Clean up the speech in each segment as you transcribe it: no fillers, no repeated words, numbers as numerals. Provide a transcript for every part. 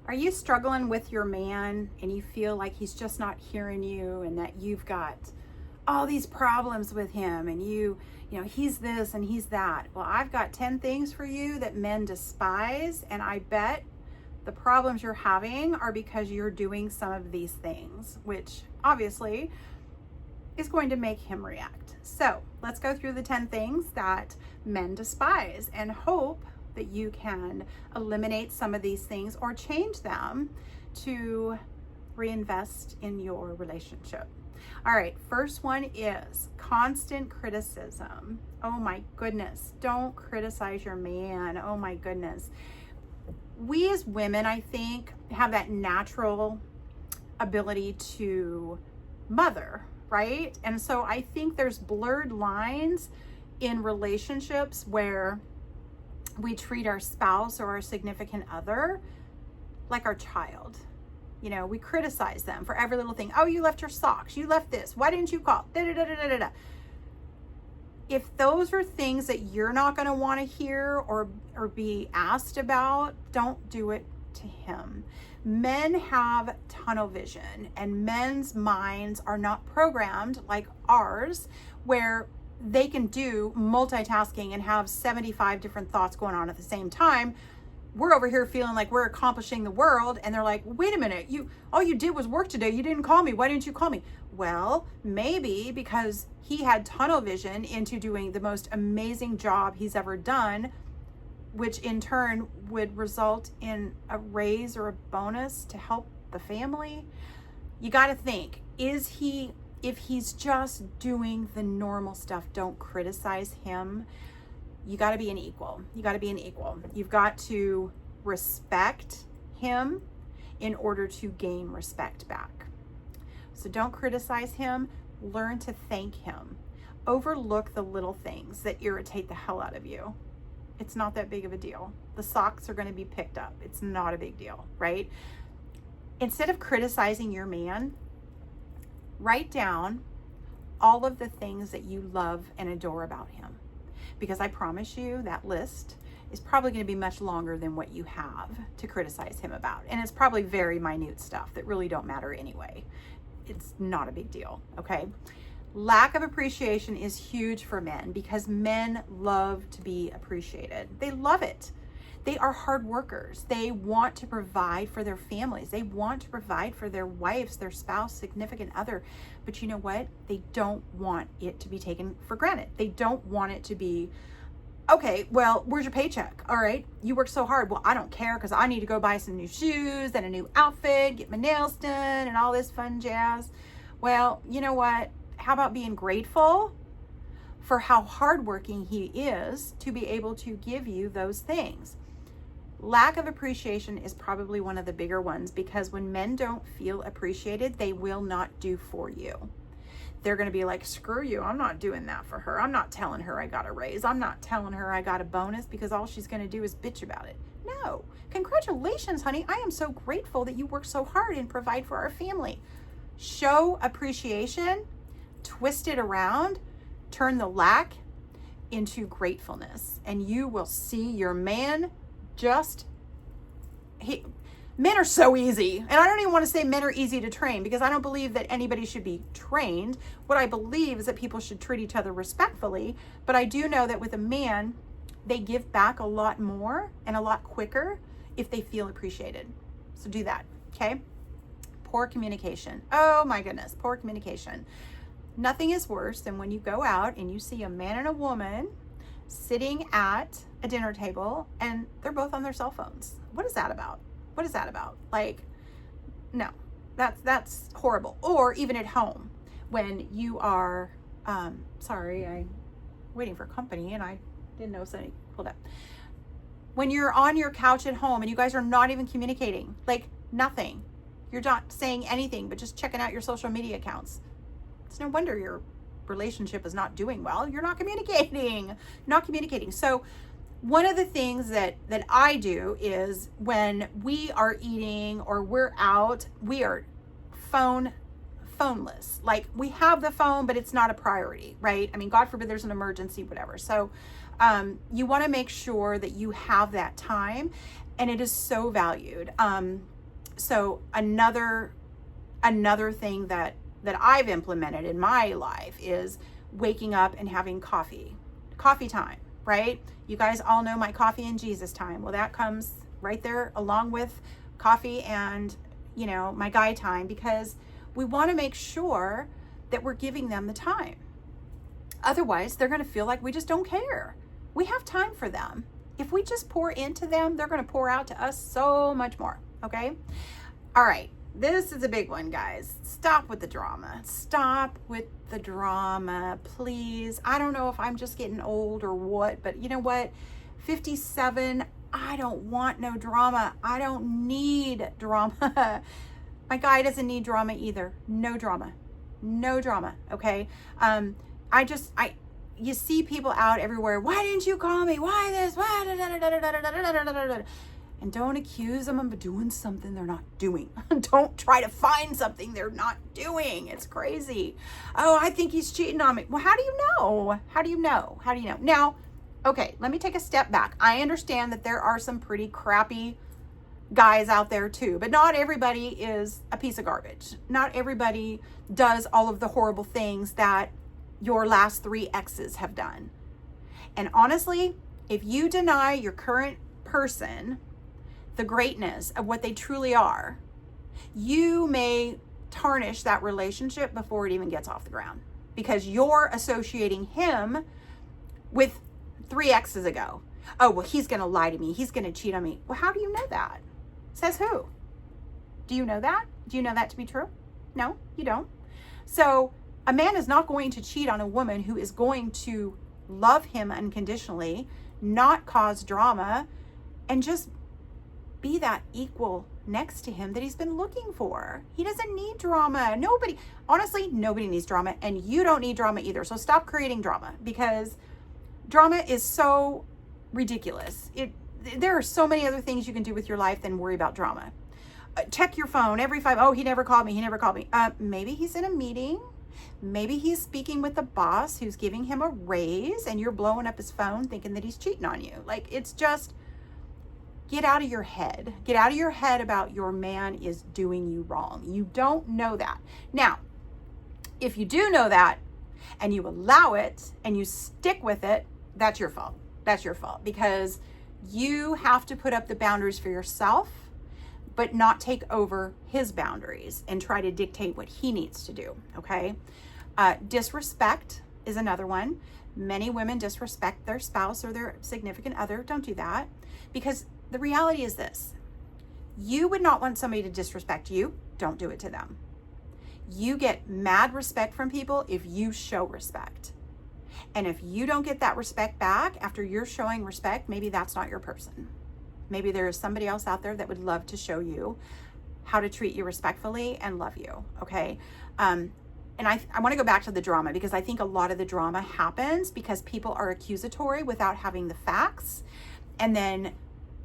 Are you struggling with your man and you feel like he's just not hearing you, and that you've got all these problems with him, and you know, he's this and he's that? Well, I've got 10 things for you that men despise, and I bet the problems you're having are because you're doing some of these things, which obviously is going to make him react. So let's go through the 10 things that men despise and hope that you can eliminate some of these things or change them to reinvest in your relationship. All right, first one is constant criticism. Oh my goodness, don't criticize your man. Oh my goodness. We as women, I think, have that natural ability to mother, right? And so I think there's blurred lines in relationships where we treat our spouse or our significant other like our child. You know, we criticize them for every little thing. Oh, you left your socks. You left this. Why didn't you call? Da, da, da, da, da, da. If those are things that you're not going to want to hear or be asked about, don't do it to him. Men have tunnel vision, and men's minds are not programmed like ours, where they can do multitasking and have 75 different thoughts going on at the same time. We're over here feeling like we're accomplishing the world, and they're like, wait a minute, all you did was work today. You didn't call me. Why didn't you call me? Well, maybe because he had tunnel vision into doing the most amazing job he's ever done, which in turn would result in a raise or a bonus to help the family. You got to think, if he's just doing the normal stuff, don't criticize him. You got to be an equal. You got to be an equal. You've got to respect him in order to gain respect back. So don't criticize him. Learn to thank him. Overlook the little things that irritate the hell out of you. It's not that big of a deal. The socks are going to be picked up. It's not a big deal, right? Instead of criticizing your man, write down all of the things that you love and adore about him. Because I promise you that list is probably going to be much longer than what you have to criticize him about. And it's probably very minute stuff that really don't matter anyway. It's not a big deal, okay? Lack of appreciation is huge for men because men love to be appreciated. They love it. They are hard workers. They want to provide for their families. They want to provide for their wives, their spouse, significant other. But you know what? They don't want it to be taken for granted. They don't want it to be, okay, well, where's your paycheck? All right, you work so hard. Well, I don't care because I need to go buy some new shoes and a new outfit, get my nails done and all this fun jazz. Well, you know what? How about being grateful for how hardworking he is to be able to give you those things? Lack of appreciation is probably one of the bigger ones, because when men don't feel appreciated, they will not do for you. They're going to be like, screw you. I'm not doing that for her. I'm not telling her I got a raise. I'm not telling her I got a bonus, because all she's going to do is bitch about it. No. Congratulations, honey. I am so grateful that you work so hard and provide for our family. Show appreciation, twist it around, turn the lack into gratefulness, and you will see your man men are so easy. And I don't even want to say men are easy to train, because I don't believe that anybody should be trained. What I believe is that people should treat each other respectfully. But I do know that with a man, they give back a lot more and a lot quicker if they feel appreciated. So do that, okay? Poor communication. Oh my goodness, poor communication. Nothing is worse than when you go out and you see a man and a woman sitting at a dinner table and they're both on their cell phones. What is that about? What is that about? Like, no, that's horrible. Or even at home when you are, sorry, I'm waiting for company and I didn't know somebody pulled up. When you're on your couch at home and you guys are not even communicating, like nothing. You're not saying anything, but just checking out your social media accounts. It's no wonder your relationship is not doing well. You're not communicating. So one of the things that I do is when we are eating or we're out, we are phoneless. Like, we have the phone, but it's not a priority, right? I mean, God forbid there's an emergency, whatever. So you want to make sure that you have that time, and it is so valued. So another thing that I've implemented in my life is waking up and having coffee time, right? You guys all know my coffee and Jesus time. Well, that comes right there along with coffee and, my guy time, because we want to make sure that we're giving them the time. Otherwise, they're going to feel like we just don't care. We have time for them. If we just pour into them, they're going to pour out to us so much more. Okay. All right. This is a big one, guys. Stop with the drama. Stop with the drama, please. I don't know if I'm just getting old or what, but you know what? 57, I don't want no drama. I don't need drama. My guy doesn't need drama either. No drama. No drama. Okay. You see people out everywhere. Why didn't you call me? Why this? Why? And don't accuse them of doing something they're not doing. Don't try to find something they're not doing. It's crazy. Oh, I think he's cheating on me. Well, how do you know? How do you know? How do you know? Now, okay, let me take a step back. I understand that there are some pretty crappy guys out there too, but not everybody is a piece of garbage. Not everybody does all of the horrible things that your last 3 exes have done. And honestly, if you deny your current person the greatness of what they truly are, you may tarnish that relationship before it even gets off the ground, because you're associating him with 3 exes ago. Oh, well, he's going to lie to me. He's going to cheat on me. Well, how do you know that? Says who? Do you know that? Do you know that to be true? No, you don't. So a man is not going to cheat on a woman who is going to love him unconditionally, not cause drama, and just be that equal next to him that he's been looking for. He doesn't need drama. Honestly, nobody needs drama, and you don't need drama either. So stop creating drama, because drama is so ridiculous. There are so many other things you can do with your life than worry about drama. Check your phone every 5. Oh, he never called me. Maybe he's in a meeting. Maybe he's speaking with the boss who's giving him a raise, and you're blowing up his phone thinking that he's cheating on you. Like, it's just, get out of your head. Get out of your head about your man is doing you wrong. You don't know that. Now, if you do know that and you allow it and you stick with it, that's your fault. That's your fault, because you have to put up the boundaries for yourself, but not take over his boundaries and try to dictate what he needs to do. Okay. Disrespect is another one. Many women disrespect their spouse or their significant other. Don't do that, because the reality is this: you would not want somebody to disrespect you. Don't do it to them. You get mad respect from people if you show respect. And if you don't get that respect back after you're showing respect, maybe that's not your person. Maybe there is somebody else out there that would love to show you how to treat you respectfully and love you. Okay. And I want to go back to the drama, because I think a lot of the drama happens because people are accusatory without having the facts. And then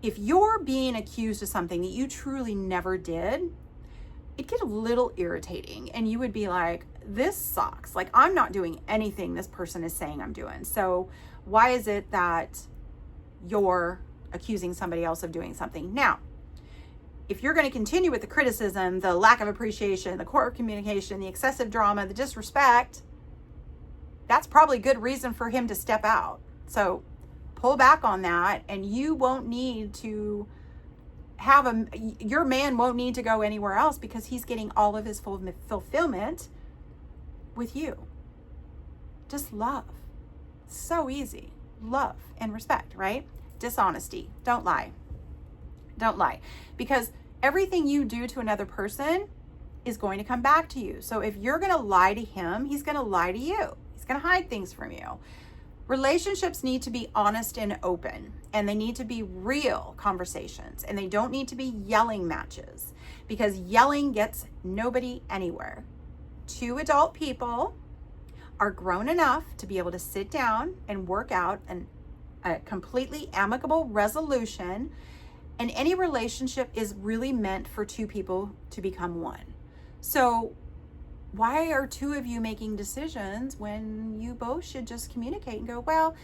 if you're being accused of something that you truly never did, it'd get a little irritating, and you would be like, this sucks. Like, I'm not doing anything this person is saying I'm doing. So why is it that you're accusing somebody else of doing something? Now, if you're going to continue with the criticism, the lack of appreciation, the poor communication, the excessive drama, the disrespect, that's probably good reason for him to step out. So pull back on that, and you won't need to your man won't need to go anywhere else, because he's getting all of his fulfillment with you. Just love. So easy. Love and respect, right? Dishonesty. Don't lie. Don't lie. Because everything you do to another person is going to come back to you. So if you're going to lie to him, he's going to lie to you. He's going to hide things from you. Relationships need to be honest and open, and they need to be real conversations, and they don't need to be yelling matches, because yelling gets nobody anywhere. 2 adult people are grown enough to be able to sit down and work out a completely amicable resolution, and any relationship is really meant for 2 people to become one. So why are 2 of you making decisions when you both should just communicate and go, well,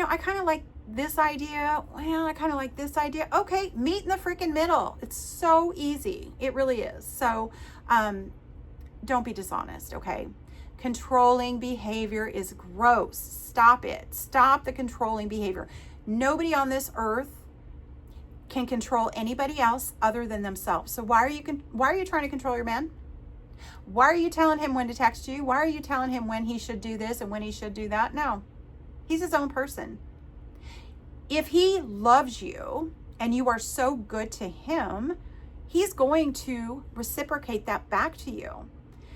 I kind of like this idea. Well, I kind of like this idea. Okay, meet in the freaking middle. It's so easy. It really is. So don't be dishonest, okay? Controlling behavior is gross. Stop it. Stop the controlling behavior. Nobody on this earth can control anybody else other than themselves. So why are you trying to control your man? Why are you telling him when to text you? Why are you telling him when he should do this and when he should do that? No. He's his own person. If he loves you and you are so good to him, he's going to reciprocate that back to you.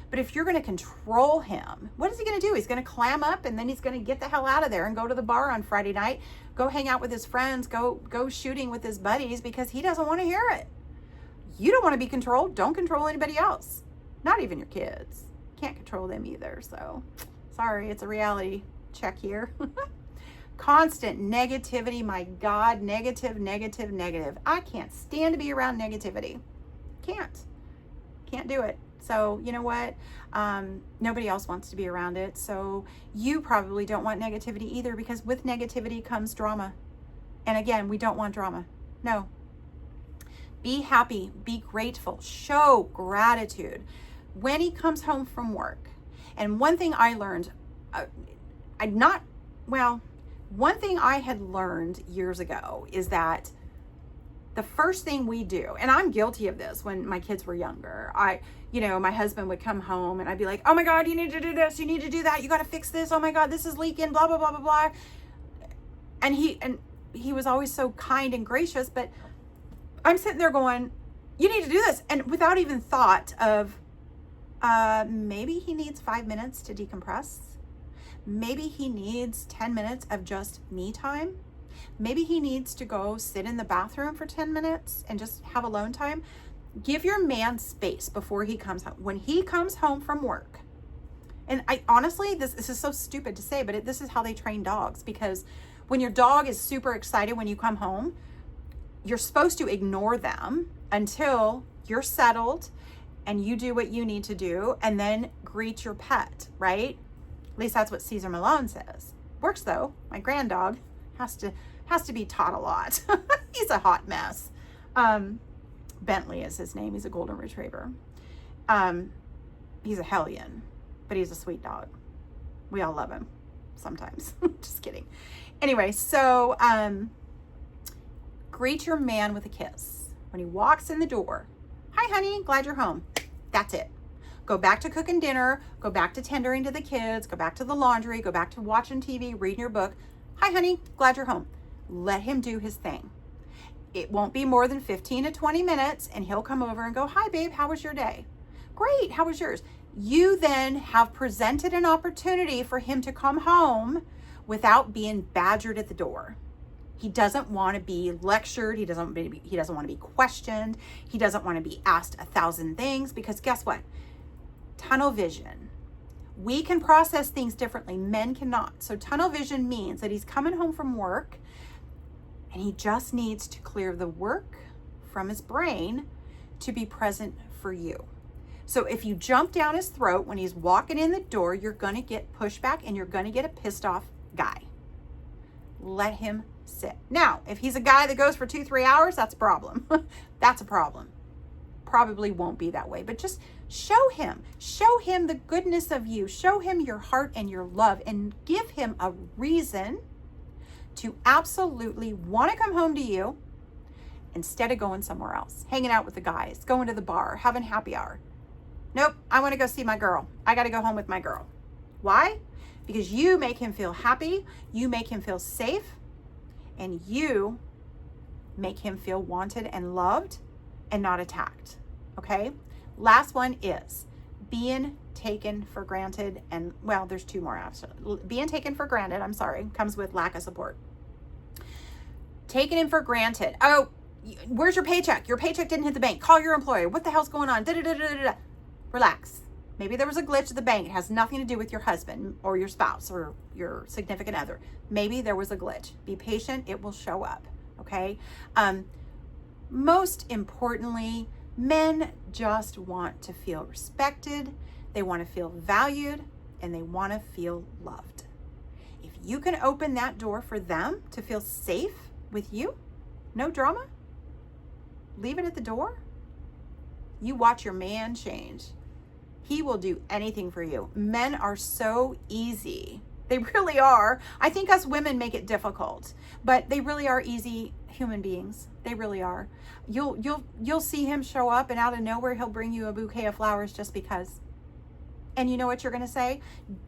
But if you're going to control him, what is he going to do? He's going to clam up and then he's going to get the hell out of there and go to the bar on Friday night, go hang out with his friends, go shooting with his buddies because he doesn't want to hear it. You don't want to be controlled. Don't control anybody else. Not even your kids. Can't control them either. So sorry, it's a reality check here. Constant negativity. My God, negative. I can't stand to be around negativity. Can't do it. So you know what? Nobody else wants to be around it. So you probably don't want negativity either, because with negativity comes drama. And again, we don't want drama. No. Be happy, be grateful, show gratitude. When he comes home from work, and one thing I learned, one thing I had learned years ago is that the first thing we do, and I'm guilty of this when my kids were younger, my husband would come home and I'd be like, oh my God, you need to do this, you need to do that, you got to fix this, oh my God, this is leaking, blah, blah, blah, blah, blah. And he was always so kind and gracious, but I'm sitting there going, you need to do this. And without even thought of, maybe he needs 5 minutes to decompress. Maybe he needs 10 minutes of just me time. Maybe he needs to go sit in the bathroom for 10 minutes and just have alone time. Give your man space before he comes home. When he comes home from work, and I honestly, this is so stupid to say, but this is how they train dogs, because when your dog is super excited when you come home, you're supposed to ignore them until you're settled and you do what you need to do, and then greet your pet, right? At least that's what Cesar Malone says. Works though. My grand dog has to be taught a lot. He's a hot mess. Bentley is his name. He's a golden retriever. He's a hellion, but he's a sweet dog. We all love him sometimes. Just kidding. Anyway, so greet your man with a kiss. When he walks in the door, hi honey, glad you're home. That's it. Go back to cooking dinner, go back to tendering to the kids, go back to the laundry, go back to watching TV, reading your book. Hi honey, glad you're home. Let him do his thing. It won't be more than 15 to 20 minutes and he'll come over and go, hi babe, how was your day? Great, how was yours? You then have presented an opportunity for him to come home without being badgered at the door. He doesn't want to be lectured. He doesn't want to be questioned. He doesn't want to be asked 1,000 things, because guess what? Tunnel vision. We can process things differently. Men cannot. So tunnel vision means that he's coming home from work and he just needs to clear the work from his brain to be present for you. So if you jump down his throat when he's walking in the door, you're going to get pushback and you're going to get a pissed off guy. Let him sit. Now, if he's a guy that goes for 2-3 hours, that's a problem. That's a problem. Probably won't be that way, but just show him the goodness of you, show him your heart and your love, and give him a reason to absolutely want to come home to you instead of going somewhere else, hanging out with the guys, going to the bar, having happy hour. Nope, I want to go see my girl. I got to go home with my girl. Why? Because you make him feel happy, you make him feel safe, and you make him feel wanted and loved and not attacked. Okay? Last one is being taken for granted. And well, there's 2 more actually. Being taken for granted, comes with lack of support. Taking him for granted. Oh, where's your paycheck? Your paycheck didn't hit the bank. Call your employer. What the hell's going on? Relax. Maybe there was a glitch at the bank. It has nothing to do with your husband or your spouse or your significant other. Maybe there was a glitch. Be patient. It will show up. Okay? Most importantly, men just want to feel respected. They want to feel valued, and they want to feel loved. If you can open that door for them to feel safe with you, no drama, leave it at the door. You watch your man change. He will do anything for you. Men are so easy. They really are. I think us women make it difficult, but they really are easy human beings. They really are. You'll see him show up, and out of nowhere he'll bring you a bouquet of flowers just because. And you know what you're going to say?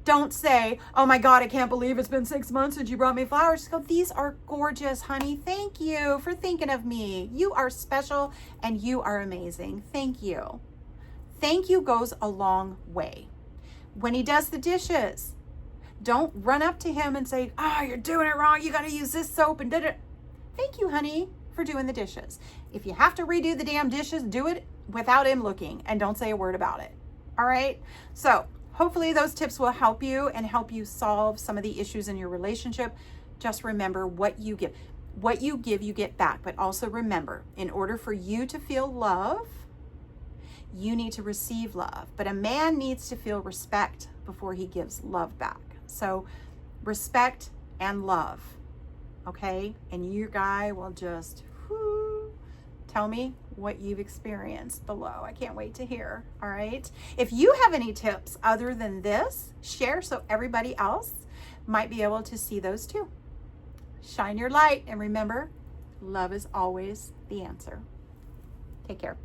Don't say, "Oh my God, I can't believe it's been 6 months since you brought me flowers." Just go, "These are gorgeous, honey. Thank you for thinking of me. You are special and you are amazing. Thank you." Thank you goes a long way. When he does the dishes, don't run up to him and say, "Oh, you're doing it wrong. You got to use this soap and did it." Thank you, honey, for doing the dishes. If you have to redo the damn dishes, do it without him looking and don't say a word about it. All right. So hopefully those tips will help you and help you solve some of the issues in your relationship. Just remember, what you give, you get back. But also remember, in order for you to feel love, you need to receive love. But a man needs to feel respect before he gives love back. So respect and love. Okay. And your guy will just tell me what you've experienced below. I can't wait to hear. All right. If you have any tips other than this, share so everybody else might be able to see those too. Shine your light, and remember, love is always the answer. Take care.